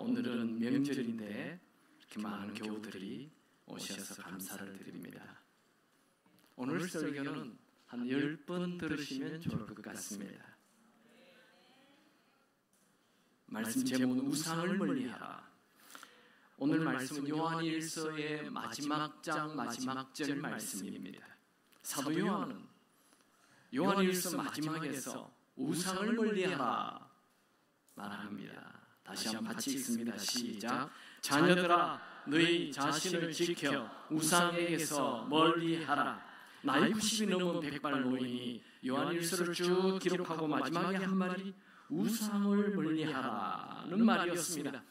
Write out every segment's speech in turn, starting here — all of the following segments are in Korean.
오늘은 명절인데 이렇게 많은 교우들이 오셔서 감사를 드립니다. 오늘 설교는 한 10번 들으시면 좋을 것 같습니다. 말씀 제목은 우상을 멀리하라. 오늘 말씀은 요한일서의 마지막 장 마지막 절 말씀입니다. 사도 요한은 요한일서 마지막에서 우상을 멀리하라 말합니다. 다시 한번 같이 읽습니다. 시작. 자녀들아 너희 자신을 지켜 우상에게서 멀리하라. 나이 90이 넘은 백발 노인이 요한일서를 쭉 기록하고 마지막에 한 말이 우상을 멀리하라는 말이었습니다.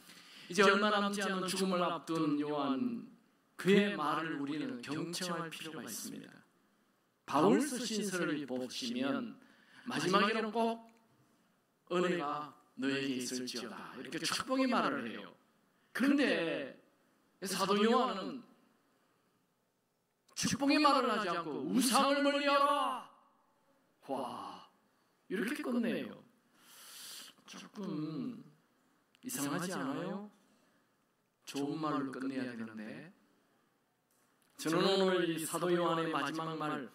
이제 얼마 남지 않은 죽음을 앞둔 요한, 그의 말을 우리는 경청할 필요가 있습니다. 바울서 신서를 보시면 마지막에는 꼭 은혜가 너에게 있을지어다 이렇게 축복의 말을 해요. 그런데 사도 요한은 축복의 말을 하지 않고 우상을 멀리하라, 와, 이렇게 끝내요. 조금 이상하지 않아요? 좋은 말로 끝내야 되는데. 저는 오늘 이 사도 요한의 마지막 말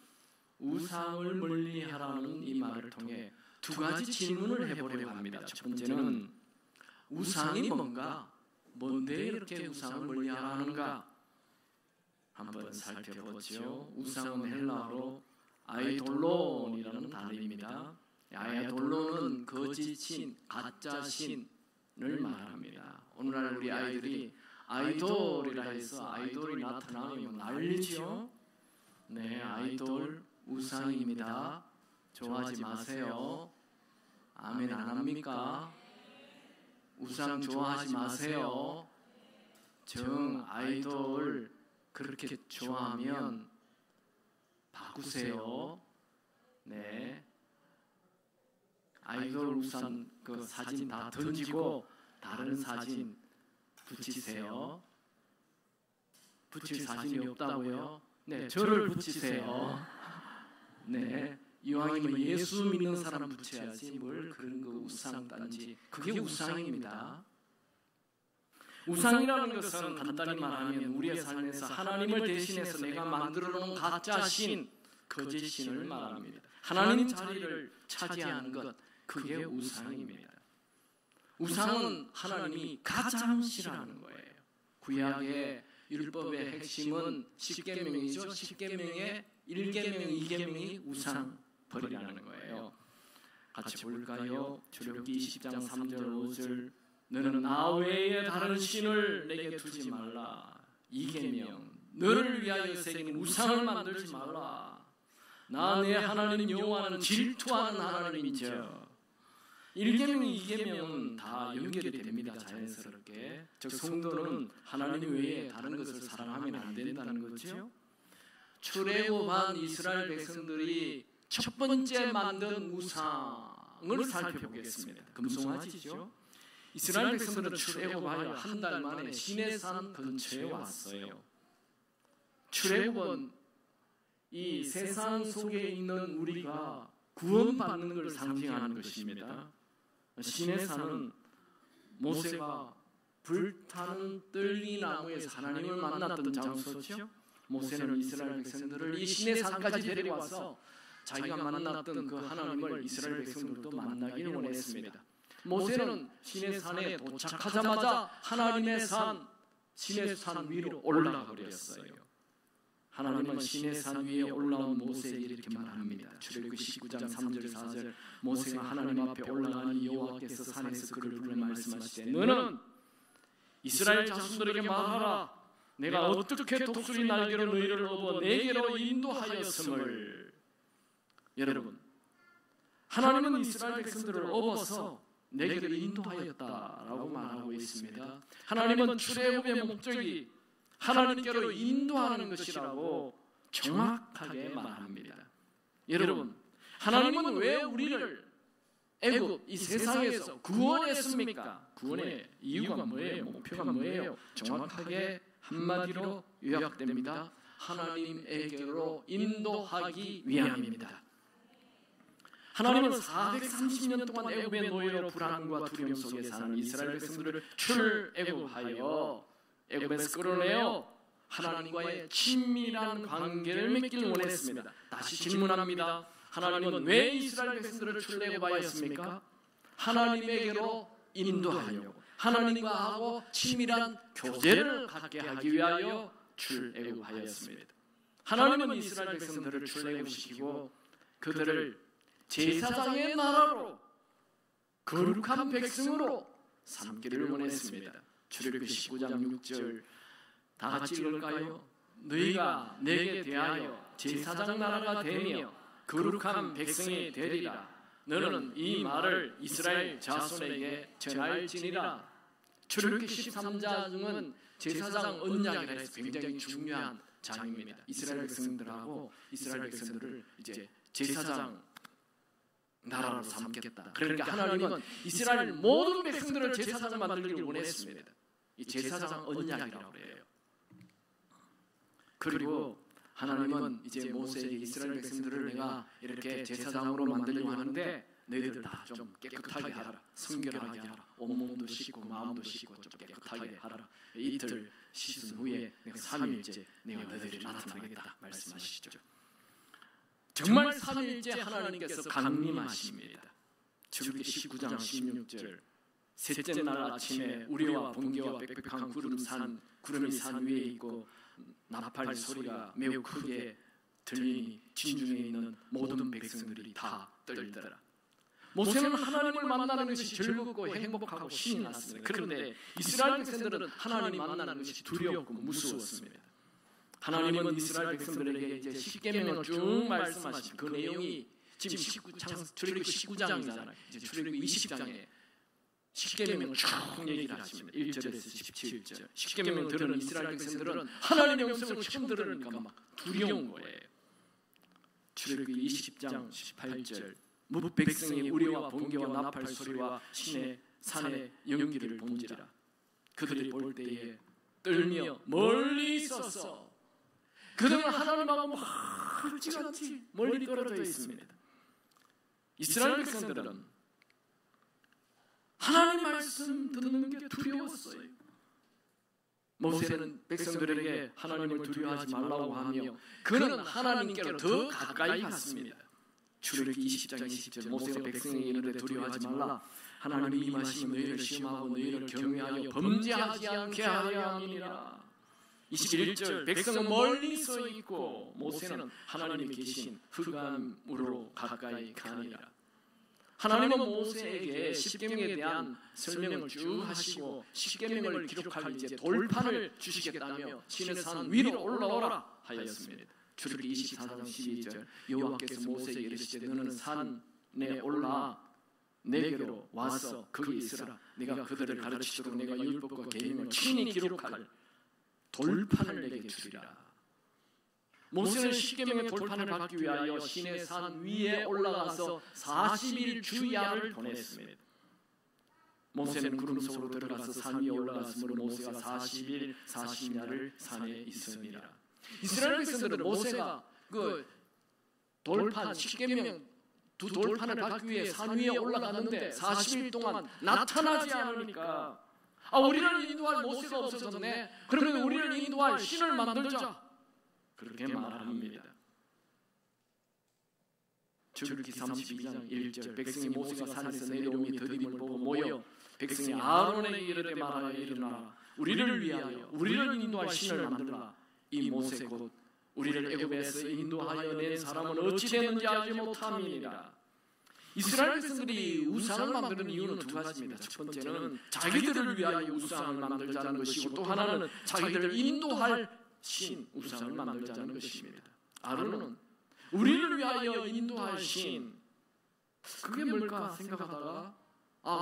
우상을 멀리하라는 이 말을 통해 두 가지 질문을 해보려고 합니다. 첫 번째는 우상이 뭔가? 뭔데 이렇게 우상을 멀리하라는가? 한번 살펴보죠. 우상은 헬라어로 아이돌론이라는 단어입니다. 아이돌론은 거짓신, 가짜신을 말합니다. 오늘날 우리 아이들이 아이돌이라 해서 아이돌이 나타나면 난리죠. 네, 아이돌 우상입니다. 좋아하지 마세요. 아멘 안 합니까? 우상 좋아하지 마세요. 정 아이돌 그렇게 좋아하면 바꾸세요. 네, 아이돌 우상 그 사진 다 던지고 다른 사진 붙이세요. 붙일 사진이 없다고요? 네, 저를 붙이세요. 네, 이왕이면 예수 믿는 사람 붙여야지 뭘 그런 거 우상 딴지. 그게 우상입니다. 우상이라는 것은 간단히 말하면 우리의 삶에서 하나님을 대신해서 내가 만들어 놓은 가짜 신, 거짓 신을 말합니다. 하나님 자리를 차지하는 것, 그게 우상입니다. 우상은 하나님이 가장 싫어하는 거예요. 구약의 율법의 핵심은 10계명이죠. 10계명의 1계명, 2계명이 우상 버리라는 거예요. 같이 볼까요? 출애굽기 20장 3절 5절. 너는 나 외에 다른 신을 내게 두지 말라. 2계명. 너를 위하여 새긴 우상을 만들지 말라. 나 내 하나님 여호와는 질투하는 하나님이죠. 1계명, 2계명은 다 연결이 됩니다. 자연스럽게. 즉 성도는 하나님 외에 다른 것을 사랑하면 안 된다는 거죠. 출애굽한 이스라엘 백성들이 첫 번째 만든 우상을 살펴보겠습니다. 금송아지죠. 이스라엘 백성들은 출애굽하여 한 달 만에 시내산 근처에 왔어요. 출애굽은 이 세상 속에 있는 우리가 구원받는 걸 상징하는 것입니다. 시내산은 모세가 불타는 떨기나무에서 하나님을 만났던 장소죠. 모세는 이스라엘 백성들을 이 시내산까지 데려와서 자기가 만났던 그 하나님을 이스라엘 백성들도 만나기를 원했습니다. 모세는 시내산에 도착하자마자 하나님의 산, 시내산 위로 올라가 버렸어요. 하나님은 시내산 위에 올라온 모세에게 이렇게 말합니다. 출애굽기 19장 3절 4절. 모세가 하나님 앞에 올라가니 여호와께서 산에서 그를 불러 말씀하시되 너는 이스라엘 자손들에게 말하라. 내가 어떻게 독수리 날개로 너희를 업어 내게로 인도하였음을. 여러분, 하나님은 이스라엘 백성들을 업어서 내게로 인도하였다라고 말하고 있습니다. 하나님은 출애굽의 목적이 하나님께로 인도하는 것이라고 정확하게 말합니다. 여러분, 하나님은 왜 우리를 애굽 이 세상에서 구원했습니까? 구원의 이유가 뭐예요? 목표가 뭐예요? 정확하게 한마디로 요약됩니다. 하나님에게로 인도하기 위함입니다. 하나님은 430년 동안 애굽의 노예로 불안과 두려움 속에 사는 이스라엘 백성들을 출애굽하여 애굽에서 끌어내어 하나님과의 친밀한 관계를 맺기를 원했습니다. 다시 질문합니다. 하나님은 왜 이스라엘 백성들을 출애굽하였습니까? 하나님에게로 인도하려고, 하나님과 하고 친밀한 교제를 갖게 하기 위하여 출애굽하였습니다. 하나님은 이스라엘 백성들을 출애굽시키고 그들을 제사장의 나라로 거룩한 백성으로 삼기를 원했습니다. 출애굽기 19장 6절 다 같이 읽을까요? 너희가 내게 대하여 제사장 나라가 되며 거룩한 백성이 되리라. 너는 이 말을 이스라엘 자손에게 전할지니라. 출애굽기 13장은 제사장 언약이라 해서 굉장히 중요한 장입니다. 이스라엘 백성들하고 이스라엘 백성들을 이제 제사장 나라로 삼겠다. 그러니까 하나님은 이스라엘 모든 백성들을 제사장을 만들기를 원했습니다. 이 제사장 언약이라고 그래요. 그리고 하나님은 이제 모세에게 이스라엘 백성들을 내가 이렇게 제사장으로 만들려고 하는데 너희들 다 좀 깨끗하게 하라, 성결하게 하라, 온몸도 씻고 마음도 씻고 좀 깨끗하게 하라. 이틀 씻은 후에 내가 3일째 내가 너희들이 나타나겠다 말씀하시죠. 정말 3일째 하나님께서 강림하십니다. 출애굽기 19장 16절 셋째 날 아침에 우리와 번개와 빽빽한 구름이 산 위에 있고 나팔 소리가 매우 크게 들리니 진중에 있는 모든 백성들이 다 떨더라. 모세는 하나님을 만나는 것이 즐겁고 행복하고 신이 났습니다. 그런데 이스라엘 백성들은 하나님 만나는 것이 두렵고 무서웠습니다. 하나님은 이스라엘 백성들에게 이제 십계명을 쭉 말씀하신 그 내용이 지금 출애굽기 19장이잖아요. 이제 출애굽기 20장에 십계명을 쭉 얘기를 하십니다. 1절에서 17절. 십계명을 들은 이스라엘 백성들은 하나님의 음성을 처음 들으니까 막 두려운 거예요. 출애굽기 20장 18절. 뭇 백성이 우리와 번개와 나팔 소리와 신의 산의 연기를 본지라. 그들이 볼 때에 떨며 멀리 있었어. 그들은 하나님하고 멀찌감치 멀리 떨어져 있습니다. 이스라엘 백성들은 하나님 말씀 듣는 게 두려웠어요. 모세는 백성들에게 하나님을 두려워하지 말라고 하며 그는 하나님께로 더 가까이 갔습니다. 출애굽기 20장 20절 모세가 백성에게 이르되 두려워하지 말라. 하나님이 임하시면 너희를 시험하고 너희를 경외하여 범죄하지 않게 하려 함이니라. 21절 백성은 멀리 서 있고 모세는 하나님이 계신 흑암으로 가까이 가니라. 하나님은 모세에게 십계명에 대한 설명을 쭉 하시고 십계명을 기록할 이제 돌판을 주시겠다며 신의 산 위로 올라오라 하였습니다. 출애굽기 24장 12절 여호와께서 모세에게 이르시되 너는 산에 올라 내게로 와서 거기 있으라. 내가 그들을 가르치도록 내가 율법과 계명을 친히 기록할 돌판을 내게 주리라. 모세는 십계명의 돌판을 받기 위하여 신의 산 위에 올라가서 40일 주야를 보냈습니다. 모세는 구름 속으로 들어가서 산 위에 올라갔으므로 모세가 40일 40야를 산에 있으니라. 이스라엘 백성들은 모세가 그 돌판 십계명 두 돌판을 받기 위해 산 위에 올라갔는데 40일 동안 나타나지 않으니까 우리를 인도할 모세가 없어졌네. 그러면 우리를 인도할 신을 만들자. 그렇게 말합니다. 출애굽기 32장 1절 백성이 모세가 산에서 내려오니 더딤을 보고 모여 백성이 아론에게 이르되 말하여 일어나라. 우리를 위하여 우리를 인도할 신을 만들라. 이 모세 곧 우리를 애굽에서 인도하여 낸 사람은 어찌 되는지 알지 못함이니라. 이스라엘 백성들이 우상을 만드는 이유는 두 가지입니다. 첫 번째는 자기들을 위하여 우상을 만들자는 것이고 또 하나는 자기들을 인도할 신 우상을 만들자는 것입니다. 아론은 우리를 위하여 인도할 신 그게 뭘까 생각하다가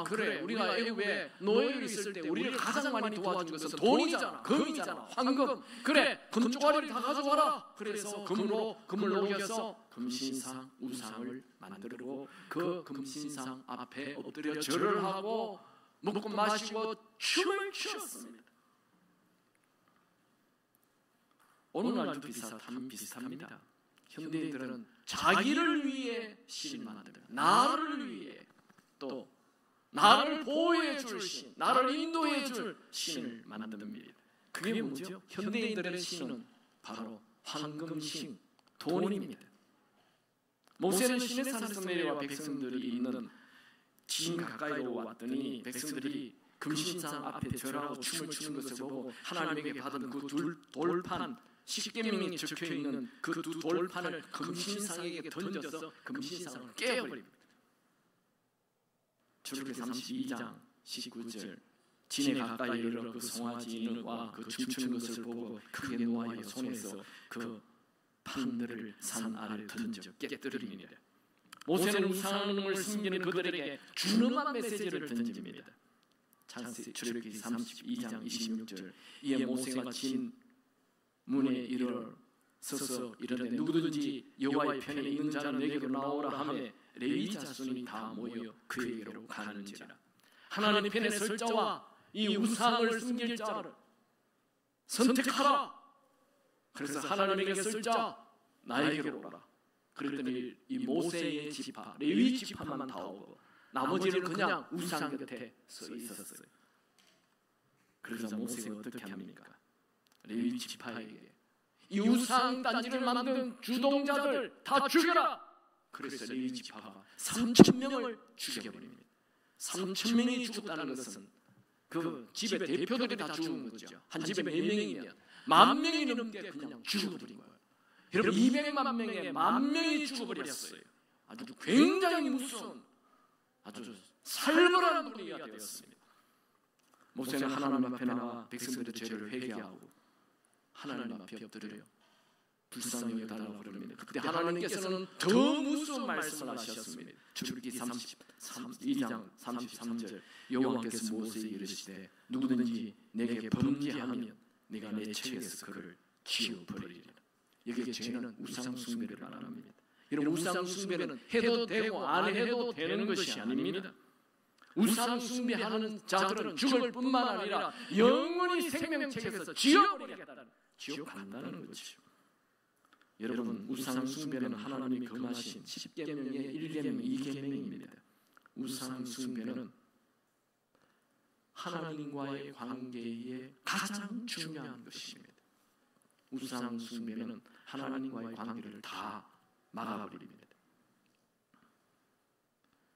그래 우리가 애굽에 노예로 있을 때 우리를 가장 많이 도와준 것은 돈이잖아, 금이잖아, 황금. 그래 금 쪼가리를 다 가져와라. 그래서 금을 녹여서 금신상 우상을 만들고 그 금신상 앞에 엎드려 절을 하고 먹고 마시고 춤을 추었습니다. 오늘날도 비슷합니다. 현대인들은 자기를 위해 신을 만듭니다. 나를 위해, 또 나를 보호해 줄 신, 나를 인도해 줄 신을 만듭니다. 그게 뭐죠? 현대인들의 신은 바로 황금신, 돈입니다. 모세는 시내산에서 내려와 백성들이 있는 진 가까이로 왔더니 백성들이 금신상 앞에 절하고 춤을 추는 것을 보고 하나님에게 받은 그 돌판, 십계명이 적혀있는 그 두 돌판을 금신상에게 던져서 금신상을 깨어버립니다. 출애굽기 32장 19절, 진에 가까이 이르러 그 송아지와 그 춤추는 것을 보고 크게 노하여 손에서 그 판들을 산 아래를 던져 깨뜨립니다. 모세는 우상을 숨기는 그들에게 준엄한 메시지를 던집니다. 출애굽기 32장 26절, 이에 모세가 진 문에 일어서서 이르되 누구든지 여호와의 편에 있는 자는 내게로 나오라 하매 레위 자손이 다 모여 그에게로 가는지라. 하나님 편에 설 자와 이 우상을 숨길 자를 선택하라. 그래서 하나님에게 설 자 나에게로 오라. 그랬더니 이 모세의 지파, 레위 지파만 다 오고 나머지는 그냥 우상 곁에 서 있었어요. 그래서 모세가 어떻게 합니까? 레위 지파에게 이 우상 단지를 만든 주동자들 다 죽여라. 그래서 레위 지파가 3,000명을 죽여버립니다. 3,000명이 죽었다는 것은 그 집의 대표들이 다 죽은 거죠. 한 집에 4명이면 10,000명이 넘게 그냥 죽어버린 거예요. 여러분 200만 명에 10,000명이 죽어버렸어요. 아주 굉장히 무서운, 아주 살벌한 분위기가 되었습니다. 모세는 하나님 앞에 나와 백성들의 죄를 회개하고 하나님 앞에 엎드려요. 불쌍히 여겨달라고 그럽니다. 그때 하나님께서는 더 무서운 말씀을 하셨습니다. 출애굽기 32장 33절, 여호와께서 모세에게 이르시되 누구든지 내게 범죄하면 네가 내 책에서 그를 지워버리리라. 여기에 죄는 우상 숭배를 말합니다. 여러분 우상 숭배는 해도 되고 안 해도 되는 것이 아닙니다. 우상 숭배하는 자들은 죽을 뿐만 아니라 영원히 생명책에서 지워버리겠다는, 지옥 간다는 거죠. 여러분 우상 숭배는 하나님이 금하신 10계명의 1계명, 2계명입니다. 우상 숭배는 하나님과의 관계에 가장 중요한 것입니다. 우상 숭배는 하나님과의 관계를 다 막아버립니다.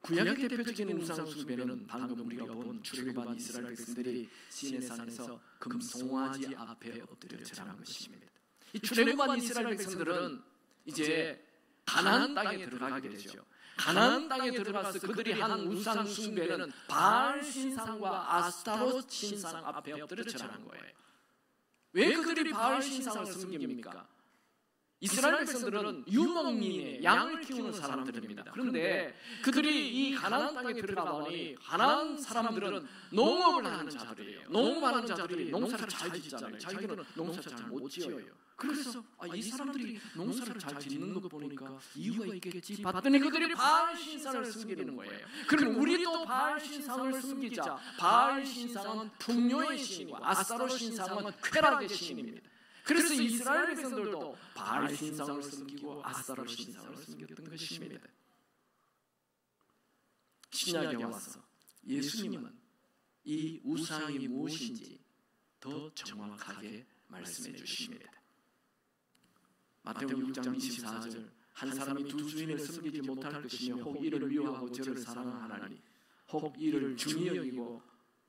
구약의 대표적인 우상 숭배는 방금 우리가 본 출애굽한 이스라엘 백성들이 시내산에서 금송아지 앞에 엎드려 절하는 것입니다. 이 출애굽한 이스라엘 백성들은 이제 가나안 땅에 들어가게 되죠. 가나안 땅에 들어가서 그들이 한 우상 숭배는 바알 신상과 아스타롯 신상 앞에 엎드려 절하는 거예요. 왜 그들이 바알 신상을 섬깁니까? 이스라엘 백성들은 유목민의 양을 키우는 사람들입니다. 그런데 그들이 이 가나안 땅에 들어가 보니 가나안 사람들은 농업을 하는 자들이에요. 농업하는 자들이 농사를 잘 짓잖아요. 자기들은 농사를 잘 못 지어요. 그래서 이 사람들이 농사를 잘 짓는 거 보니까 이유가 있겠지 봤더니 그들이 바알 신상을 섬기는 거예요. 그럼 우리도 바알 신상을 섬기자. 바알 신상은 풍요의 신이고 아스타롯 신상은 쾌락의 신입니다. 그래서 이스라엘 백성들도 바알 신상을 섬기고 아스타롯 신상을 섬겼던 것입니다. 신약에 와서 예수님은 이 우상이 무엇인지 더 정확하게 말씀해 주십니다. 마태복음 6장 24절, 한 사람이 두 주인을 섬기지 못할 것이며 혹 이를 미워하고 저를 사랑하나니 혹 이를 중히 여기고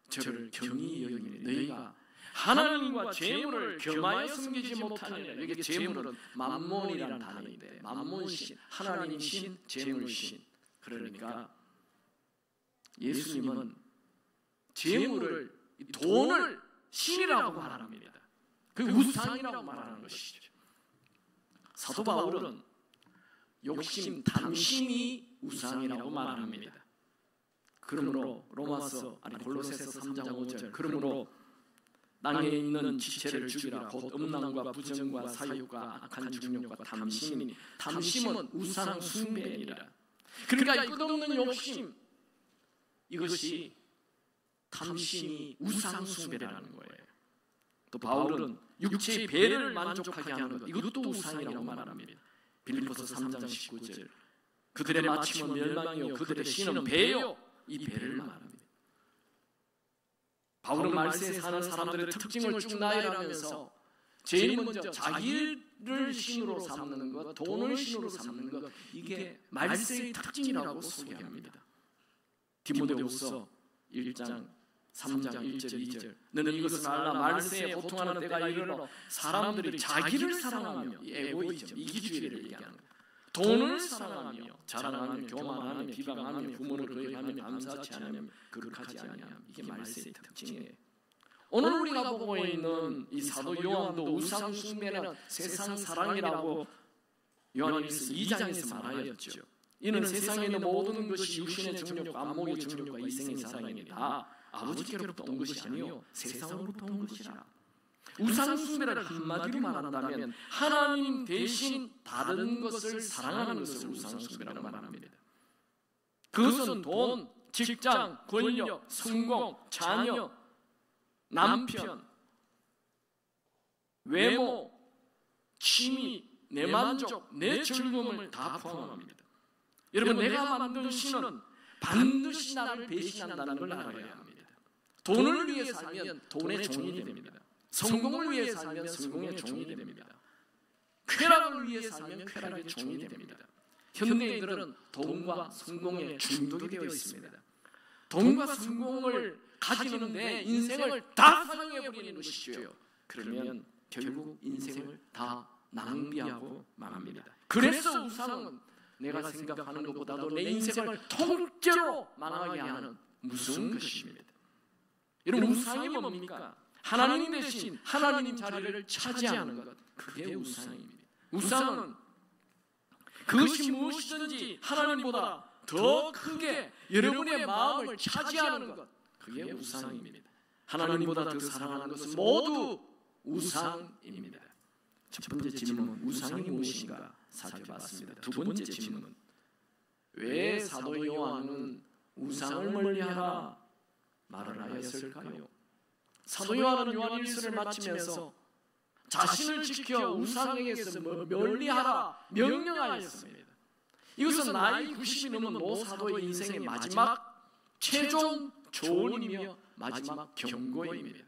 저를 경히 여기니 너희가 하나님과 재물을 겸하여 섬기지 못하느니라. 여기 재물은 만몬이라는 단어인데 만몬신, 하나님신, 재물신. 그러니까 예수님은 재물을, 돈을 신이라고 말합니다. 그 우상이라고 말하는 것이죠. 사도 바울은 욕심, 탐심이 우상이라고 말합니다. 그러므로 골로새서 3장 5절, 그러므로 땅에 있는 지체를 죽이라. 곧 음란과 부정과 사욕과 악한 중욕과 탐심이니 탐심은 우상 숭배니라. 그러니까 끝없는 욕심, 이것이 탐심이 우상 숭배라는 거예요. 또 바울은 육체의 배를 만족하게 하는 것, 이것도 우상이라고 말합니다. 빌립보서 3장 19절 그들의 마침은 멸망이요 그들의 신은 배요. 이 배를 말합니다. 바울은 말세에 사는 사람들의 특징을 쭉 나열하면서 제일 먼저 자기를 신으로 삼는 것, 돈을 신으로 삼는 것, 이게 말세의 특징이라고 소개합니다. 디모데후서 1장 3장 1절 2절 너는 이것을 알라 말세에 고통하는 때가 이르러 사람들이 자기를 사랑하며 에고이즘 이기주의를 얘기하는 거예요. 돈을 사랑하며 자랑하며 교만하며 비방하며 부모를 거역하며 감사치 않으며 거룩하지 아니하며 이게 말세의 특징이에요. 오늘 우리가 보고 있는 이 사도 요한도 우상 숭배는 세상 사랑이라고 요한일서 2장에서 말하였죠. 이는 세상에 있는 모든 것이 육신의 정욕과 안목의 정욕과 이생의 사랑이니 다 아버지께로부터 온 것이 아니요 세상으로부터 온 것이라. 우상 숭배를 한마디로 말한다면 하나님 대신 다른 것을 사랑하는 것을 우상 숭배라고 말합니다. 그것은 돈, 직장, 권력, 성공, 자녀, 남편, 외모, 취미, 내 만족, 내 즐거움을 다 포함합니다. 여러분, 내가 만든 신은 반드시 나를 배신한다는 걸 알아야 합니다. 돈을 위해 살면 돈의 종이 됩니다. 성공을 위해 살면 성공의 종이 됩니다. 쾌락을 위해 살면 쾌락의 종이 됩니다. 현대인들은 돈과 성공에 중독이 되어 있습니다. 돈과 성공을 가지는데 인생을 다 사용해버리는 것이죠. 그러면 결국 인생을 다 낭비하고 망합니다. 그래서 우상은 내가 생각하는 것보다도 내 인생을 통째로 망하게 하는 무서운 것입니다. 여러분, 우상이 뭡니까? 하나님 대신 하나님 자리를 차지하는 것, 그게 우상입니다. 우상은 그것이 무엇이든지 하나님보다 더 크게 여러분의 마음을 차지하는 것, 그게 우상입니다. 하나님보다 더 사랑하는 것은 모두 우상입니다. 첫 번째 질문, 우상이 무엇인가 살펴봤습니다. 두 번째 질문, 왜 사도 요한은 우상을 멀리하라 말을 하였을까요? 사도 요한은 요한일서를 마치면서 자신을 지켜 우상에게서 멀리하라 명령하였습니다. 이것은 나이 90이 넘은 노사도의 인생의 마지막 최종 조언이며 마지막 경고입니다.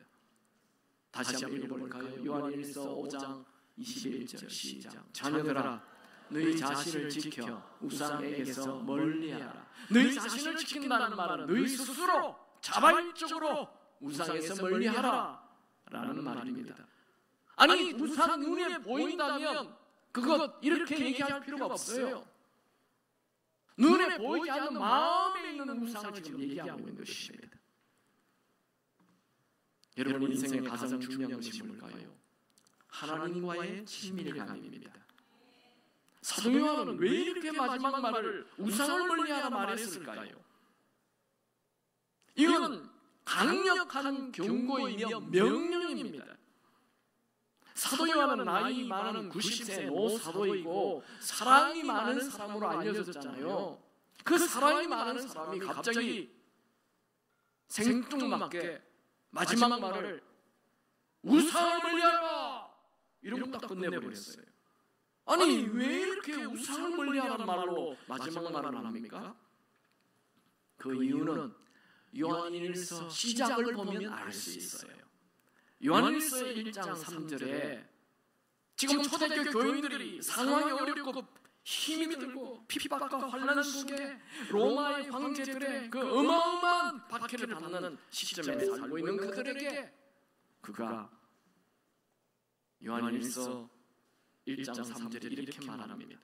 다시 한번 읽어볼까요? 요한일서 5장 21절 시작. 자녀들아, 너희 자신을 지켜 우상에게서 멀리하라. 너희 자신을 지킨다는 말은 너희 스스로 자발적으로 우상에서 멀리하라 라는 말입니다. 아니, 우상 눈에 보인다면 그것 이렇게 얘기할 필요가 없어요. 눈에 보이지 않는 마음에 있는 우상을 지금 얘기하고 있는 것입니다. 여러분, 인생의 가장 중요한 것이 뭘까요? 하나님과의 친밀감입니다. 사도 요한은 왜 이렇게 마지막 말을 우상을 멀리하라 말했을까요? 이건 강력한 경고이며 명령입니다. 사도 요한은 나이 많은 90세 노사도이고 사랑이 많은 사람으로 알려졌잖아요. 그 사랑이 많은 사람이 갑자기 생뚱맞게 마지막 말을 우상을 멀리하라 이러고 딱 끝내버렸어요. 아니, 왜 이렇게 우상을 멀리하라는 말로 마지막 말을 안 합니까? 그 이유는 요한일서 시작을 보면 알 수 있어요. 요한일서 1장 3절에 지금 초대교회 교인들이 상황이 어렵고 힘이 들고 핍박과 환난 속에 로마의 황제들의 그 어마어마한 박해를 받는 시점에 살고 있는 그들에게 그가 요한일서 1장 3절에 이렇게 말합니다.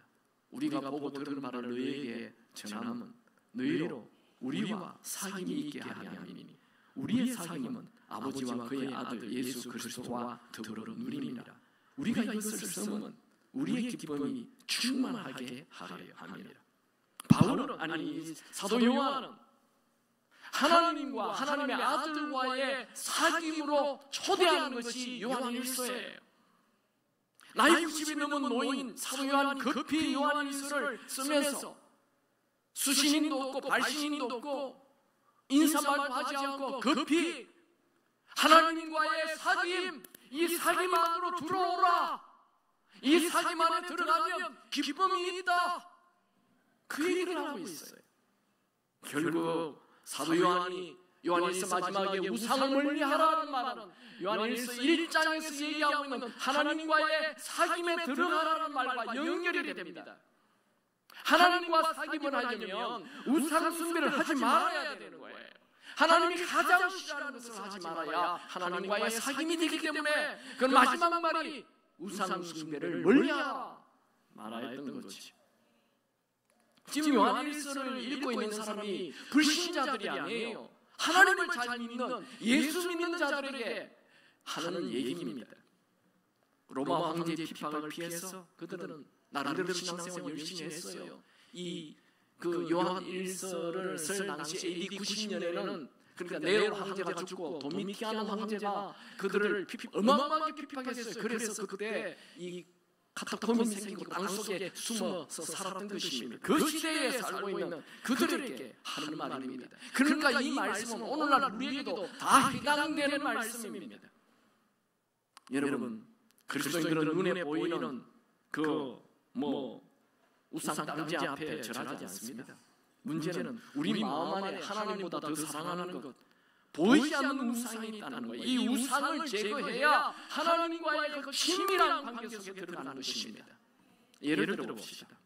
우리가 보고 들은 바를 너희에게 전함은 너희로 우리와 사귐이 있게 하려 함이니 우리의 사귐은 아버지와 그의 아들 예수 그리스도와 더불어 누림이라. 우리가 이것을 쓰면 우리의 기쁨이 충만하게 하려 함이라. 바울은, 아니 사도 요한은 하나님과 하나님의 아들과의 사귐으로 초대하는 것이 요한일서예요. 나이 90이 넘은 노인 사도 요한이 급히 요한일서를 쓰면서 수신인도 없고 발신인도 없고 인사말도 하지 않고 급히 하나님과의 사귐, 이 사귐 안으로 들어오라, 이 사귐 안에 들어가면 기쁨이 있다. 그 얘기를 하고 있어요. 결국 사도 요한일서 마지막에 우상을 멀리하라는 말은 요한일서 1장에서 얘기하고 있는 하나님과의 사귐에 들어가라는 말과 연결이 됩니다. 하나님과 사귐을 하려면 우상 숭배를 하지 말아야 되는 거예요. 하나님이 가장 싫어하는 것을 하지 말아야 하나님과의 사귐이 되기 때문에 그 마지막 말이 우상 숭배를 멀리하라 말아야 했던 거지. 지금 요한일서를 읽고 있는 사람이 불신자들이 아니에요. 하나님을 잘 믿는 예수 믿는 자들에게 하는 얘기입니다. 로마 황제의 핍박을 피해서 그들은 나름대로 신앙생활 열심히 했어요. 그 요한일서를 쓸 당시 AD 90년에는 그러니까 네로 황제가 죽고 도미티아노 황제가 그들을 어마어마하게 핍박했어요. 그래서 그때 이 카타콤이 생기고 땅속에 숨어서 살았던 것입니다. 그 시대에 살고 있는 그들에게 하는 말입니다. 그러니까 이 말씀은 오늘날 우리에게도 다 해당되는 말씀입니다. 여러분, 그리스도인들은 눈에 보이는 우상 땅지 앞에 절하지 않습니다. 문제는 우리 마음 안에 하나님보다 더 사랑하는 것, 보이지 않는 우상이 있다는 거예요. 이 우상을 제거해야 하나님과의 그 친밀한 관계 속에 들어가는 것입니다. 예를 들어 봅시다.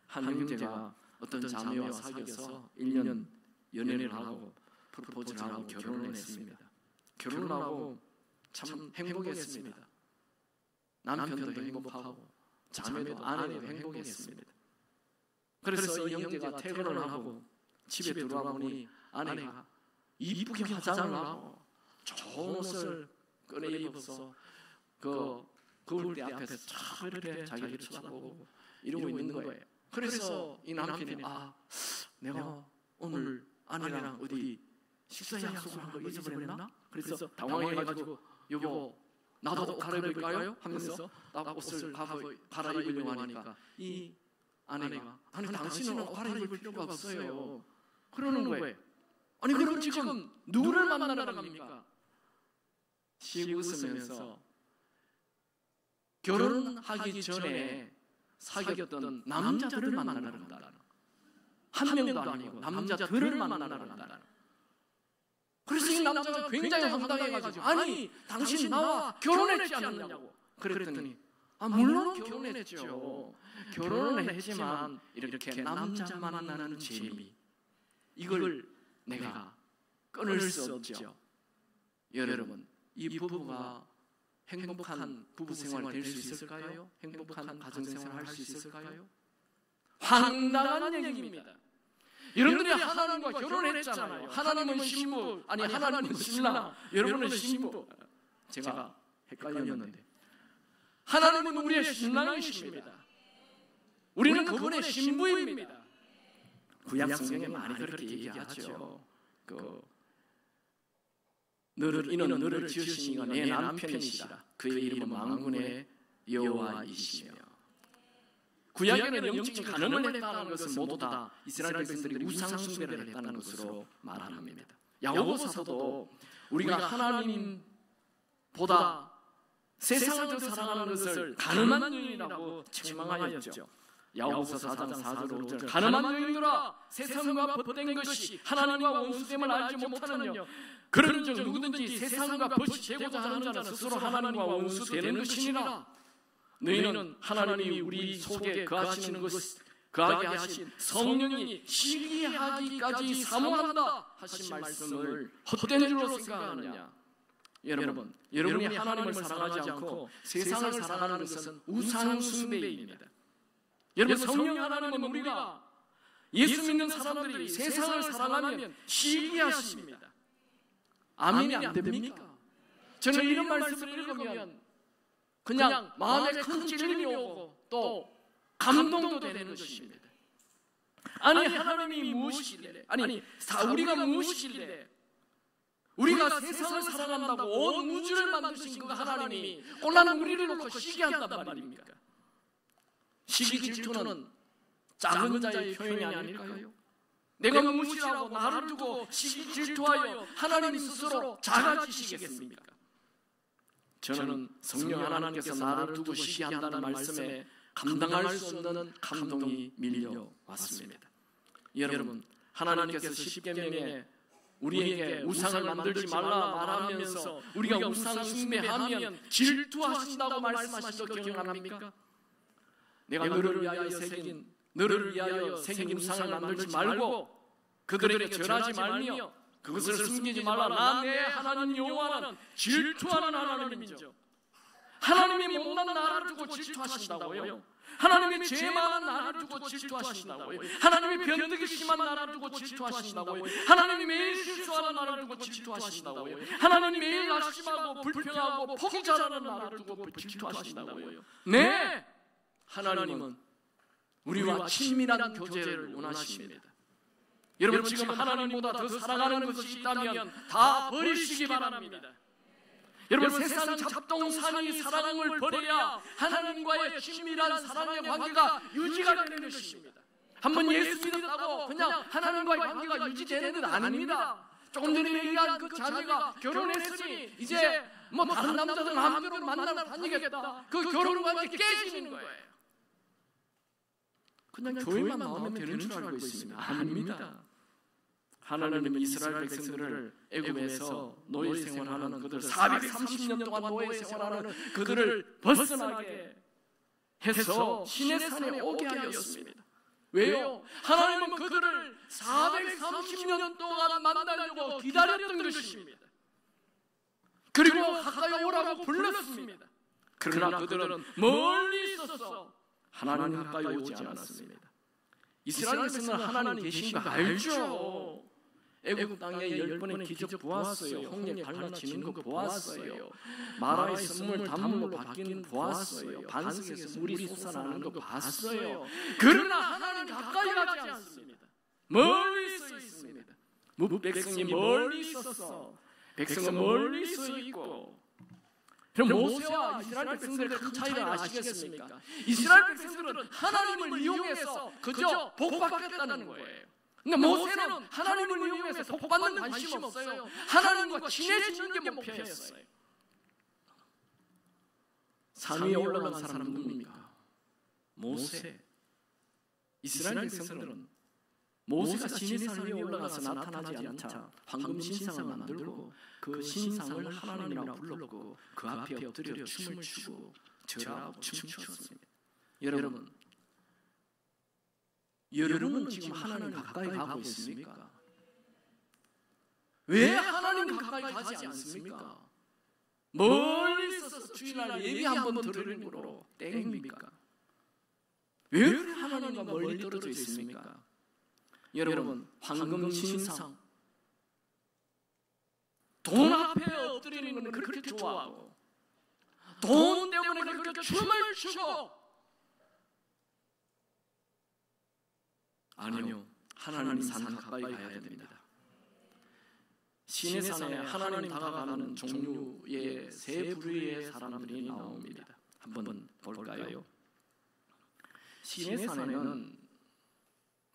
한 형제가 어떤 자매와 사귀어서 1년 연애를 하고 프로포즈를 하고 결혼을 했습니다. 결혼을 하고 참 행복했습니다. 남편도 행복하고 자매도 아내도 행복했습니다. 그래서 이 형제가 퇴근을 하고 집에 들어와 보니 아내가 이쁘게 화장을 하고 좋은 옷을 꺼내 입어서 그 거울대 앞에서 참 이렇게 자기를 쳐다보고 이러고 있는 거예요. 그래서 이 남편이 내가 오늘 아내랑 어디 식사 약속을 한 거 잊어버렸나? 그래서 당황해가지고 여보 나도 옷 갈아입을까요? 하면서 나 옷을 갈아입으려고 하니까 이 아내가 아니 당신은 옷 갈아입을 필요가 없어요. 그러는 거예요. 아니 그럼 지금 누구를 만나러 갑니까? 씩 웃으면서 결혼하기 전에 사귀었던 남자들을 만나러 간다. 한 명도 아니고 남자들을 만나러 간다. 그래서 이 남자가 굉장히 황당해가지고 아니 당신 나와 결혼했지 않느냐고 그랬더니 물론 결혼했죠. 결혼은 했지만 이렇게 남자 만나는 재미 이걸 내가 끊을 수 없죠. 여러분, 이 부부가 행복한 부부 생활 될 수 있을까요? 행복한 가정 생활 할 수 있을까요? 황당한 얘기입니다. 여러분들이 하나님과 결혼했잖아요. 하나님은 신부, 아니 하나님은 신랑, 여러분은 신부. 제가 헷갈렸는데 하나님은 우리의 신랑이십니다. 우리는 그분의 신부입니다. 구약 성경에 많이 그렇게 얘기하죠. 이는 너를 지으신 이가 내 남편이시라. 그의 이름은 만군의 여호와이시며. 구약에는 영적인 간음을 했다는 것은 모두 다 이스라엘 백성들이 우상 숭배를 했다는 것으로 말합니다. 야고보서도 우리가 하나님보다 세상을 더 사랑하는 것을 간음한 여인이라고 책망하였죠. 야고보서 4장 4절 5절 간음한 여인들아 세상과 벗된 것이 하나님과 원수됨을 알지 못하느냐 그런즉 누구든지 세상과 벗이 되고자 하는 자는 스스로 하나님과 원수되는 것이니라. 너희는 하나님이 우리 속에 거하시는 거하게 하신 성령이 시기하기까지 사모한다 하신 말씀을 헛된 줄로 생각하느냐. 여러분, 여러분이 하나님을 사랑하지 않고 세상을 사랑하는 것은 우상 숭배입니다. 여러분, 성령 하나님은 우리가 예수 믿는 사람들이 세상을 사랑하면 시기하십니다. 아멘이 안 됩니까? 저는 이런 말씀을 읽으면 그냥 마음에 큰 찔림이 오고 또 감동도 되는 것입니다. 아니 하나님이 무엇이길래 우리가 무엇이길래 우리가 세상을 사랑한다고 온 우주를 만드신 그 하나님이 꼴난 우리를 놓고 시기한단 말입니까? 시기 질투는 작은 자의 표현이 아닐까요? 내가 무엇이라고 나를 두고 시기 질투하여 하나님 스스로 작아지시겠습니까? 저는 성령 하나님께서 나를 두고 쉬게 한다는 말씀에 감당할 수 없는 감동이 밀려왔습니다. 여러분, 하나님께서 십계명에 우리에게 우상을 만들지 말라 말하면서 우리가 우상 숭배하면 질투하신다고 말씀하신 거 기억납니까? 내가 너를 위하여 새긴 우상을 만들지 말고 그들에게 절하지 말며 그것을 숨기지 말라. 나 내 하나님 여호와는 질투하는 하나님이죠. 하나님이 못난 나라를 두고 질투하신다고요? 하나님이 죄 많은 나라를 두고 질투하신다고요? 하나님이 변덕이 심한 나라를 두고 질투하신다고요? 하나님이 매일 실수하는 나라를 두고 질투하신다고요? 하나님이 매일 낙심하고 불평하고 폭이 자라는 나라를 두고 질투하신다고요? 네! 하나님은 우리와 친밀한 교제를 원하십니다. 여러분, 지금 하나님보다 더 사랑하는 것이 있다면 다 버리시기 바랍니다. 여러분, 세상 잡동사니 사랑을 버려야 하나님과의 친밀한 사랑의 관계가 유지가 되는 것입니다. 한번 예수 믿었다고 그냥 하나님과의 관계가 유지되는 것 아닙니다. 조금 전에 얘기한 그 자매가 결혼했으니 이제 뭐 다른 남자들 마음대로 만나러 다니겠다. 그 결혼 관계 깨지는 거예요. 그냥 교회만 나오면 되는 줄 알고 있습니다. 아닙니다. 하나님은 이스라엘 백성들을 애굽에서 노예 생활하는 그들 430년 동안 노예 생활하는 그들을 벗어나게 해서 시내산에 오게 하였습니다. 왜요? 하나님은 그들을 430년 동안 만나려고 기다렸던 것입니다. 그리고 가까이 오라고 불렀습니다. 그러나 그들은 멀리 있어서 하나님 가까이 오지 않았습니다. 이스라엘 백성은 하나님 계신 거 알죠? 애굽 땅에 10번의 기적 보았어요. 홍해 갈라지는 거 보았어요. 마라의 샘물 단물로 바뀌는 거 보았어요. 반석에서 물이 솟아나는 거 봤어요. 그러나 하나님 가까이 가지 않습니다. 멀리 서 있습니다. 백성이 멀리 있었어. 백성은 멀리 서 있고. 그럼 모세와 이스라엘 백성들의 큰 차이를 아시겠습니까? 이스라엘 백성들은 하나님을 이용해서 그저 복받겠다는 거예요. 근데 모세는 하나님을 이용해서 복받는 관심 없어요. 하나님과 친해지는 게 목표였어요. 산 위에 올라간 사람 누굽니까? 모세. 이스라엘 백성들은 모세가 지내산 위에 올라가서 나타나지 않자 황금 신상을 만들고 그 신상을 하나님이라고 불렀고 그 앞에 엎드려 춤을 추고 절하고 춤추었습니다. 여러분은 지금 하나님 가까이 가고 있습니까? 왜 하나님 가까이 가지 않습니까? 멀리 있어서 주일날 예배 한번 들으는 거로 땡입니까? 왜 하나님과 멀리 떨어져 있습니까? 여러분, 황금 신상, 돈 앞에 엎드리는 건 그렇게 좋아하고 돈 때문에 그렇게 춤을 추고, 아니요, 하나님 산 가까이 가야 됩니다. 시내산에 하나님 다가가는 종류의 세 부류의 사람들이 나옵니다. 한번 볼까요? 시내산에는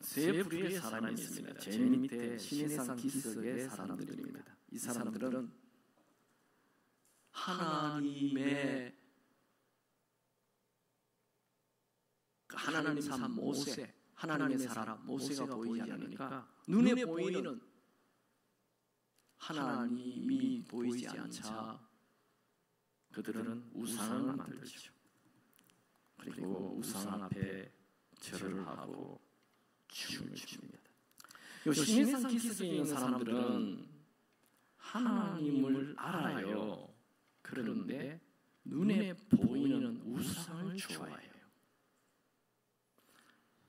세 부류의 사람이 있습니다. 제일 밑에 시내산 기슭의 사람들입니다. 이 사람들은 하나님의 하나님 산 모세, 하나님의 사람 모세가 보이지 않으니까 눈에 보이는 하나님이 보이지 않자 그들은 우상을 만들죠. 그리고 우상 앞에 절을 하고 춤을 춥니다. 시내산 기슭에 있는 사람들은 하나님을 알아요. 그런데 눈에 보이는 우상을 좋아해요.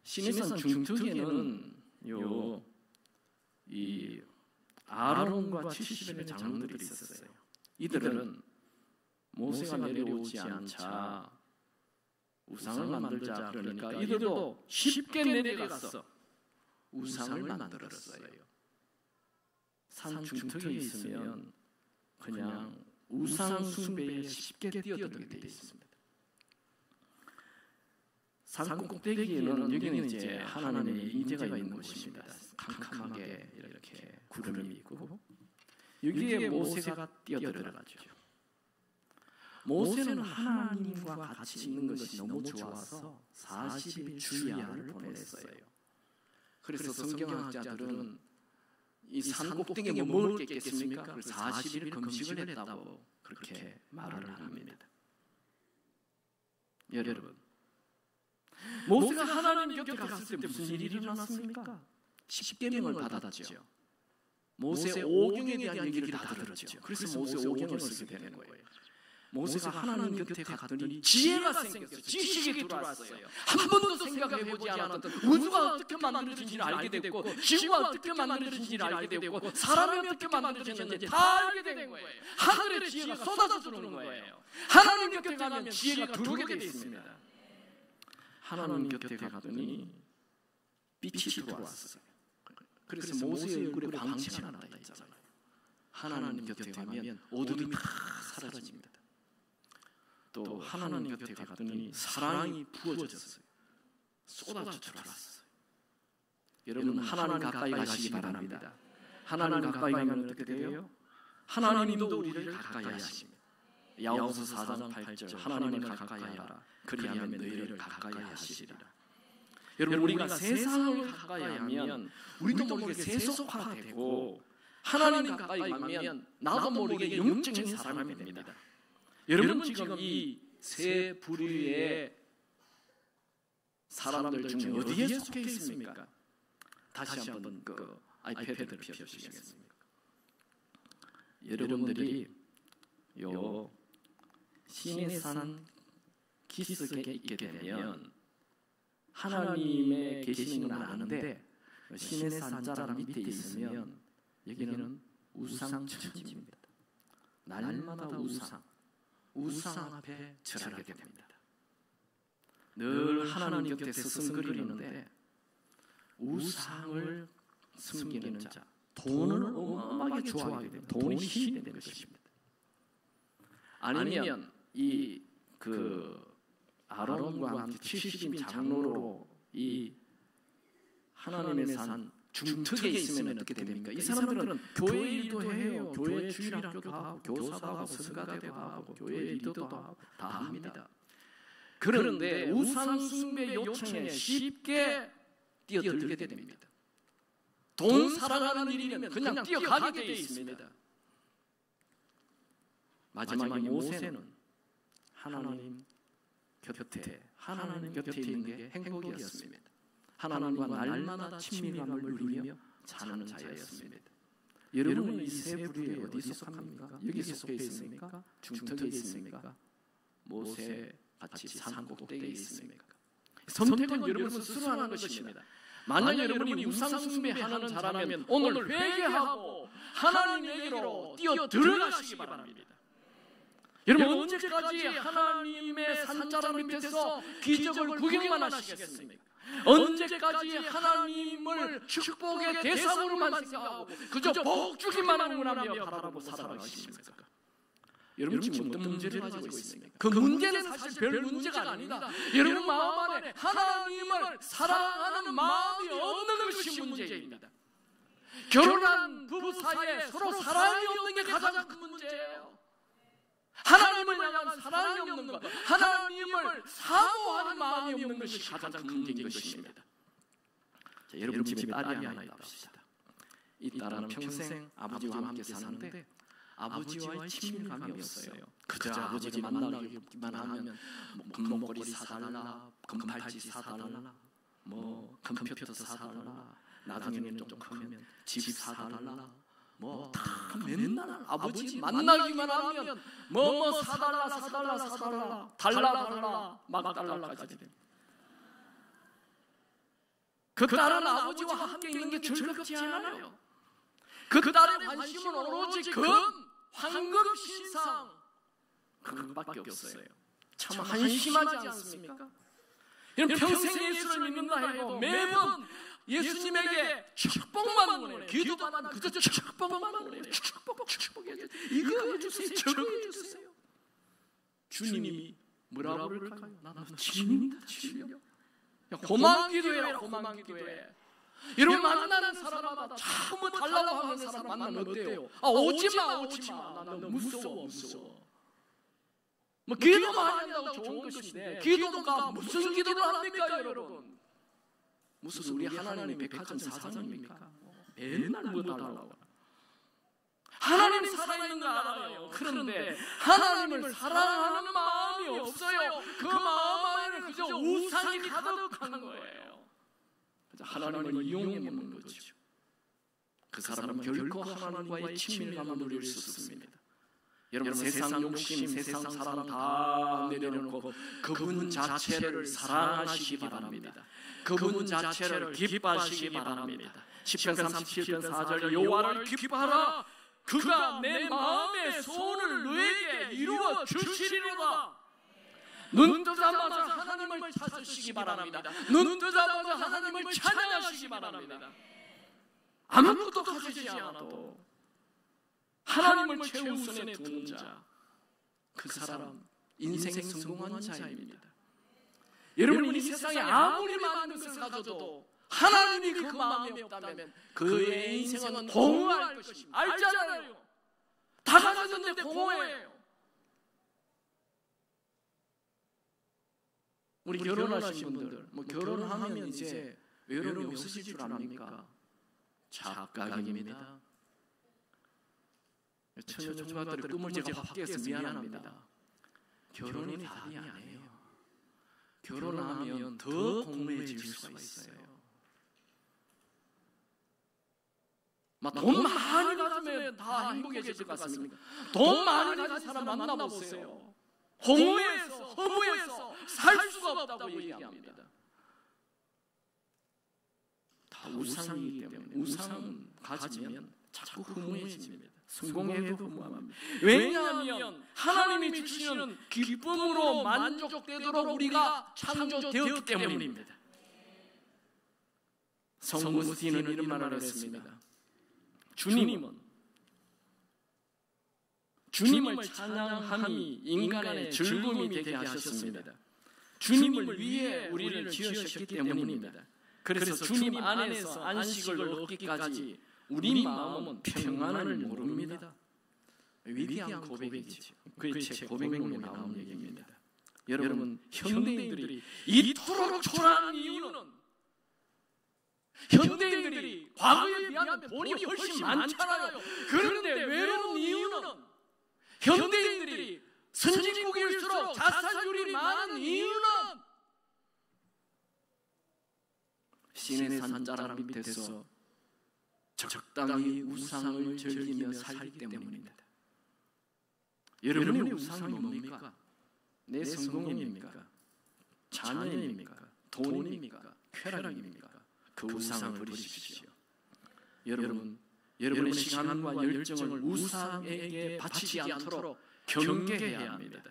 시내산 중턱에는 이 아론과 70인의 장로들이 있었어요. 이들은 모세가 내려오지 않자 우상을 만들자 그러니까 이들도 쉽게 내려가서 우상을 만들었어요. 산 중턱에 있으면 그냥 우상 숭배에 쉽게 뛰어들게 되어 있습니다. 산 꼭대기에는 여기는 이제 하나님의 임재가 있는 곳입니다. 캄캄하게 이렇게 구름이 있고 여기에 모세가 뛰어들어가죠. 모세는 하나님과 같이 있는 것이 너무 좋아서 40일 주야를 보냈어요. 그래서 성경학자들은 이 산 꼭대기에 뭐 먹을 게 있겠습니까? 40일 금식을 했다고 그렇게 말을 합니다. 여러분, 모세가 하나님 곁에 갔을 때 무슨 일이 일어났습니까? 십계명을 받았죠. 모세 오경에 대한 얘기를 다 들었죠. 그래서 모세 오경을 쓰게 되는 거예요. 모세가 하나님 곁에 갔더니 지혜가 생겼어요. 지식이 들어왔어요. 한 번도 생각해보지 않았던 우주가 어떻게 만들어진지를 알게 됐고, 지구가 어떻게 만들어진지를 알게 됐고, 사람이 어떻게 만들어졌는지 다 알게 된 거예요. 하늘의 지혜가 쏟아져 들어오는 거예요. 하나님 곁에 가면 지혜가 들어오게 되어 있습니다. 하나님 곁에 가더니 빛이 들어왔어요. 그래서 모세의 얼굴에 광채가 난다 했잖아요. 하나님 곁에 가면 어둠이 다 사라집니다. 또 하나님 곁에 갔더니 사랑이 부어졌어요. 쏟아져 들어왔어요. 여러분, 하나님 가까이 가시기 바랍니다. 하나님 가까이 가면 어떻게 돼요? 하나님도 우리를 가까이 하십니다. 야고보서 4장 8절, 하나님을 가까이 하라. 그리하면 너희를 가까이 하시리라. 여러분, 우리가 세상을 가까이 하면 우리도 모르게 세속화되고, 하나님 가까이 가면 나도 모르게 영적인 사람이 됩니다. 여러분, 지금 이 세 부류의 사람들 중에 어디에 속해 있습니까? 다시 한번 그 아이패드를 펴주시겠습니까? 여러분들이 요 시내산 기슭에 있게 되면 하나님의 계시는 건 아는데, 시내산 자락 밑에 있으면 여기는 우상천지입니다. 날마다 우상 앞에 절하게 됩니다. 늘 하나님 곁에 서성거리는데 우상을 숨기는 자, 돈을 어마어마하게 좋아하게 됩니다. 돈이 힘이 되는 것입니다. 아니면 이 아론과 함께 70인 장로로 이 하나님의 산 중턱에 있으면 어떻게 됩니까? 이 사람들은 교회 일도 해요. 교회 주일학교도 하고, 교사도 하고, 성가대도 하고, 교회 리더도 하고 다 합니다. 그런데 우상 숭배 요청에 쉽게 뛰어들게 됩니다. 돈 살아가는 일이면 그냥 뛰어가게 되어 있습니다. 마지막에 모세는 하나님 곁에 있는 게 행복이었습니다. 하나님과 날마다 친밀감을 누리며 사는 자였습니다. 여러분은 이 세 부류에 어디 속합니까? 여기 속해 있습니까? 중턱에 있습니까? 모세 같이 산 꼭대기에 있습니까? 선택은 여러분 스스로 하는 것입니다. 만약 여러분이 우상 숭배하는 자라면 오늘 회개하고 하나님에게로 뛰어 들어가시기 바랍니다. 여러분, 언제까지 하나님의 산자락 밑에서 기적을 구경만 하시겠습니까? 언제까지 하나님을 축복의 대상으로만 생각하고 그저 복 주기만 하며 바라보고 살아가십니까? 여러분, 지금 어떤 문제를 가지고 있습니까? 그 문제는 사실 별 문제가 아닙니다. 여러분 마음 안에 하나님을 사랑하는 마음이 없는 것이 문제입니다. 결혼한 부부 사이에 서로 사랑이 없는 게 가장 큰 문제예요. 하나님을 향한 사랑이 없는 것, 하나님을 사모하는 마음이 없는 것이 가장 큰 문제인 것입니다. 자, 여러분 집에 딸이 하나 있다 합시다. 이 딸은 평생 아버지와 함께 사는데 아버지와의 친밀감이 없어요. 그저 아버지를 만나기만 하면 금목걸이 사달라, 금팔찌 사달라, 컴퓨터 사달라, 나중에는 좀 크면 집 사달라, 다 맨날 아버지 만나기만 하면 사달라 달라 막 달라까지 됩니다. 그 딸은 아버지와 함께 있는 게 즐겁지 않아요. 그 딸의 관심은 오로지 황금 신상 그것밖에 없어요. 참 한심하지 않습니까? 평생 예수를 믿는다 해도 매번 예수님에게 축복만 원해요. 기도만 그저 축복만 원해요. 축복 이거 해주세요. 저거 해주세요. 주님이 뭐라고 그럴까요? 나는 진리다 진리. 고만 기도해라. 고만 기도해. 여러분 만나는 사람마다 자꾸 달라고 하는 사람 만나면 어때요? 오지마. 나 너무 무서워. 뭐 기도 많이 한다고 좋은 것인데 기도가 무슨 기도를 합니까, 여러분? 무슨 우리 하나님의 백화점 사장입니까? 맨날 뭐 달라고. 하나님이 살아있는 거 알아요. 그런데 하나님을 사랑하는 마음이 없어요. 그 마음 안에는 그저 우상이 가득한 거예요. 하나님을 이용해 먹는 거죠. 그 사람은 결코 하나님과의 친밀감을 누릴 수 없습니다. 여러분, 세상 욕심, 세상 사랑 다 내려놓고 그분 자체를 사랑하시기 바랍니다. 그분 자체를 기뻐하시기 바랍니다. 시편 37편 4절 여호와를 기뻐하라. 그가 내 마음의 소원을 너에게 이루어 주시리로다. 눈 뜨자마자 하나님을 찾으시기 바랍니다. 눈 뜨자마자 하나님을 찬양하시기 바랍니다. 아무것도 가지지 않아도 하나님을 최우선에 두는 자, 그 사람 인생 성공한 자입니다. 여러분, 이 세상에 아무리 많은 것을 가져도 하나님이 그 마음에 없다면 그의 인생은 공허할 것입니다. 알잖아요. 다 가졌는데 공허해요. 우리 결혼하신 분들, 뭐 결혼하면 이제 외로움이 없으실 줄 압니까? 착각입니다. 처녀총각들의 꿈을 제가 확대해서 미안합니다. 결혼이 답이 아니에요. 결혼하면 더 공허해질 수가 있어요. 돈 많이 가지면 다 행복해질 것 같습니까? 돈 많이 가진 사람 만나보세요. 공허해서 허무해서 살 수가 없다고 얘기합니다. 다 우상이기 때문에 우상은 가지면 자꾸 허무해집니다. 성공해도 허무합니다. 왜냐하면 하나님이 주시는 기쁨으로 만족되도록 우리가 창조되었기 때문입니다. 성모 오스틴은 이런 말을 했습니다. 주님을 찬양함이 인간의 즐거움이 되게 하셨습니다. 주님을 위해 우리를 지으셨기 때문입니다. 그래서 주님 안에서 안식을 얻기까지 우리 마음은 평안을 모릅니다. 위대한 고백이죠. 그의 책 고백록에 나온 얘기입니다. 여러분, 현대인들이 이토록 초라한 이유는 현대인들이 과거에 비하면 돈이 훨씬 많잖아요. 그런데 외로운 이유는 현대인들이 선진국일수록 자살률이 많은 이유는 신의 산자락 밑에서 적당히 우상을 즐기며 살기 때문입니다. 여러분의 우상이 뭡니까? 내 성공입니까? 자녀입니까? 돈입니까? 쾌락입니까? 그 우상을 버리십시오. 여러분의 시간과 열정을 우상에게 바치지 않도록 경계해야 합니다.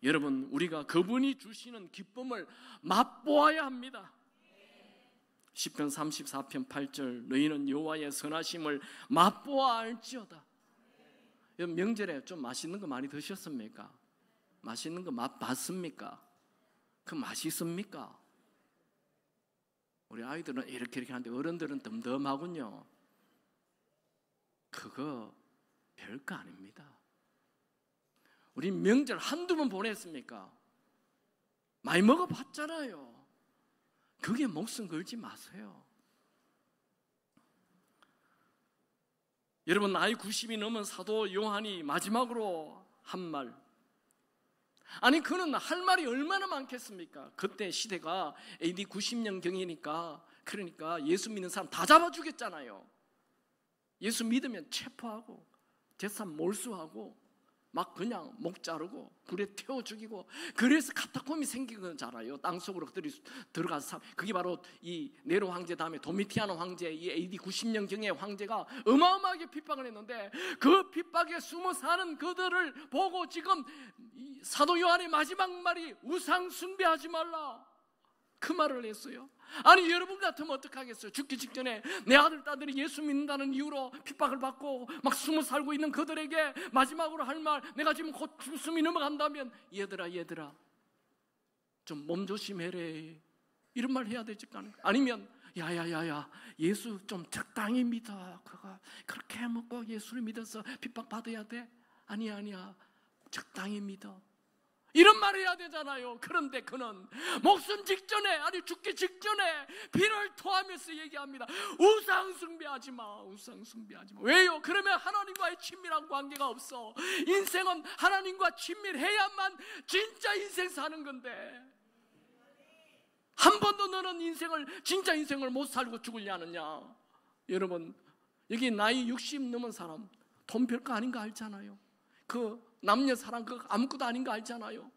여러분, 우리가 그분이 주시는 기쁨을 맛보아야 합니다. 시편 34편 8절 너희는 여호와의 선하심을 맛보아 알지어다. 여러분, 명절에 좀 맛있는 거 많이 드셨습니까? 맛있는 거 맛봤습니까? 그 맛있습니까? 우리 아이들은 이렇게 하는데 어른들은 덤덤하군요. 그거 별거 아닙니다. 우리 명절 한두 번 보냈습니까? 많이 먹어봤잖아요. 그게 목숨 걸지 마세요. 여러분, 나이 90이 넘은 사도 요한이 마지막으로 한 말, 아니 그는 할 말이 얼마나 많겠습니까? 그때 시대가 AD 90년경이니까 그러니까 예수 믿는 사람 다 잡아주겠잖아요. 예수 믿으면 체포하고 재산 몰수하고 막 그냥 목 자르고 불에 태워 죽이고, 그래서 카타콤이 생긴 거잖아요. 땅속으로 들어가서 그게 바로 이 네로 황제 다음에 도미티아노 황제, 이 AD 90년경의 황제가 어마어마하게 핍박을 했는데 그 핍박에 숨어 사는 그들을 보고 지금 사도 요한의 마지막 말이 우상 숭배하지 말라, 그 말을 했어요. 아니 여러분 같으면 어떡하겠어요? 죽기 직전에 내 아들 딸들이 예수 믿는다는 이유로 핍박을 받고 막 숨어 살고 있는 그들에게 마지막으로 할 말, 내가 지금 곧 숨이 넘어간다면 얘들아 좀 몸 조심해래, 이런 말 해야 되지 않을까? 아니면 야야야야 예수 좀 적당히 믿어, 그거 그렇게 먹고 예수를 믿어서 핍박 받아야 돼? 아니야 적당히 믿어. 이런 말을 해야 되잖아요. 그런데 그는 목숨 직전에, 아니 죽기 직전에 피를 토하면서 얘기합니다. 우상 숭배하지 마, 우상 숭배하지 마. 왜요? 그러면 하나님과의 친밀한 관계가 없어. 인생은 하나님과 친밀해야만 진짜 인생 사는 건데, 한 번도 너는 진짜 인생을 못 살고 죽으려느냐? 여러분, 여기 나이 60 넘은 사람 돈 별거 아닌 거 알잖아요. 그 남녀 사랑 그 아무것도 아닌 거 알잖아요.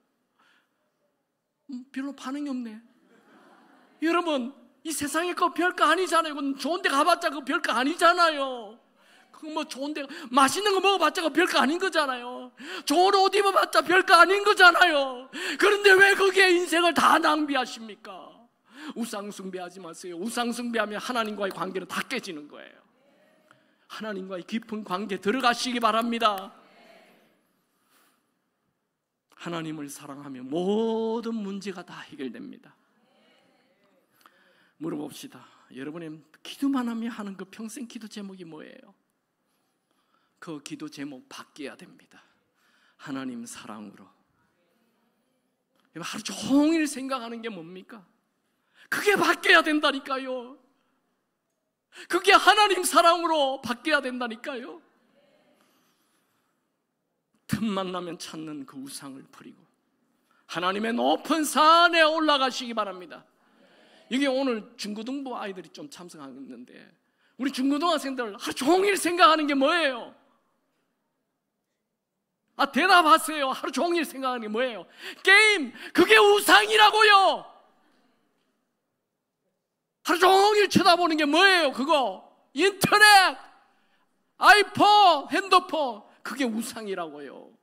별로 반응이 없네. 여러분, 이 세상에 거 별거 아니잖아요. 그건 좋은 데 가봤자 그 별거 아니잖아요. 그 뭐 좋은 데 맛있는 거 먹어봤자 그 별거 아닌 거잖아요. 좋은 옷 입어봤자 별거 아닌 거잖아요. 그런데 왜 거기에 인생을 다 낭비하십니까? 우상 숭배하지 마세요. 우상 숭배하면 하나님과의 관계는 다 깨지는 거예요. 하나님과의 깊은 관계 들어가시기 바랍니다. 하나님을 사랑하면 모든 문제가 다 해결됩니다. 물어봅시다. 여러분의 기도만 하면 하는 그 평생 기도 제목이 뭐예요? 그 기도 제목 바뀌어야 됩니다. 하나님 사랑으로. 하루 종일 생각하는 게 뭡니까? 그게 바뀌어야 된다니까요. 그게 하나님 사랑으로 바뀌어야 된다니까요. 틈만 나면 찾는 그 우상을 버리고 하나님의 높은 산에 올라가시기 바랍니다. 여기 오늘 중고등부 아이들이 좀 참석하는데, 우리 중고등학생들 하루 종일 생각하는 게 뭐예요? 대답하세요. 하루 종일 생각하는 게 뭐예요? 게임, 그게 우상이라고요. 하루 종일 쳐다보는 게 뭐예요? 그거 인터넷, 아이폰, 핸드폰, 그게 우상이라고요.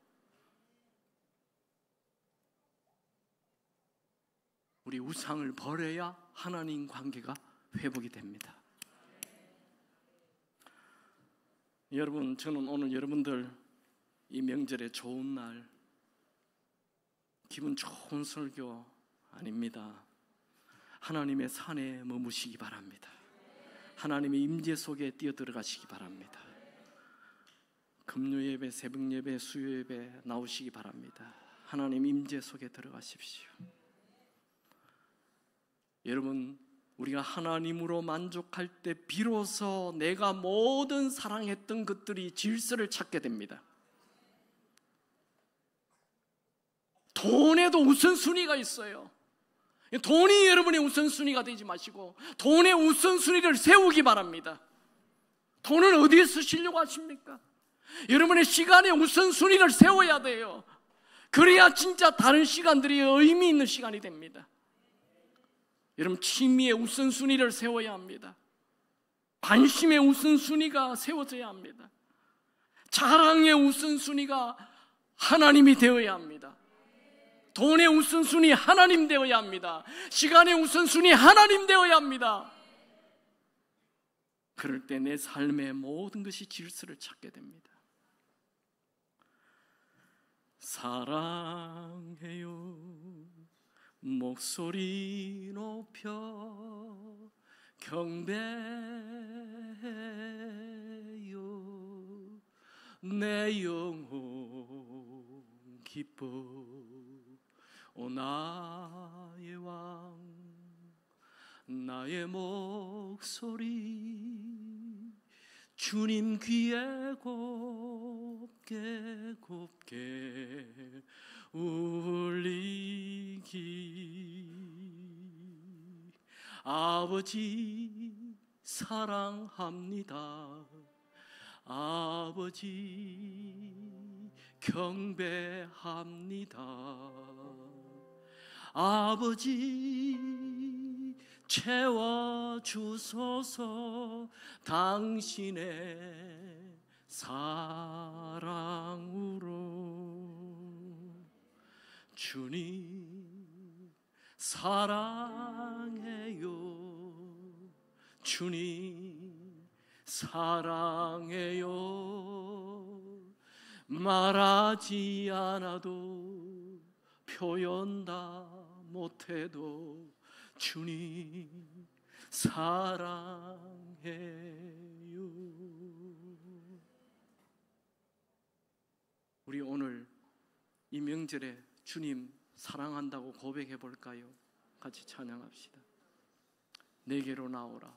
우리 우상을 버려야 하나님 관계가 회복이 됩니다. 여러분, 저는 오늘 여러분들 이 명절에 좋은 날, 기분 좋은 설교 아닙니다. 하나님의 산에 머무시기 바랍니다. 하나님의 임재 속에 뛰어들어가시기 바랍니다. 금요 예배, 새벽 예배, 수요 예배 나오시기 바랍니다. 하나님 임재 속에 들어가십시오. 여러분, 우리가 하나님으로 만족할 때 비로소 내가 모든 사랑했던 것들이 질서를 찾게 됩니다. 돈에도 우선순위가 있어요. 돈이 여러분의 우선순위가 되지 마시고 돈의 우선순위를 세우기 바랍니다. 돈을 어디에 쓰시려고 하십니까? 여러분의 시간의 우선순위를 세워야 돼요. 그래야 진짜 다른 시간들이 의미 있는 시간이 됩니다. 여러분, 취미의 우선순위를 세워야 합니다. 관심의 우선순위가 세워져야 합니다. 자랑의 우선순위가 하나님이 되어야 합니다. 돈의 우선순위 하나님 되어야 합니다. 시간의 우선순위 하나님 되어야 합니다. 그럴 때 내 삶의 모든 것이 질서를 찾게 됩니다. 사랑해요, 목소리 높여 경배해요, 내 영혼 기뻐 오 나의 왕, 나의 목소리 주님 귀에 곱게 곱게 울리기. 아버지 사랑합니다. 아버지 경배합니다. 아버지 채워주소서 당신의 사랑으로. 주님 사랑해요, 주님 사랑해요. 말하지 않아도 표현 다 못해도 주님 사랑해요. 우리 오늘 이 명절에 주님 사랑한다고 고백해 볼까요? 같이 찬양합시다. 내게로 나오라.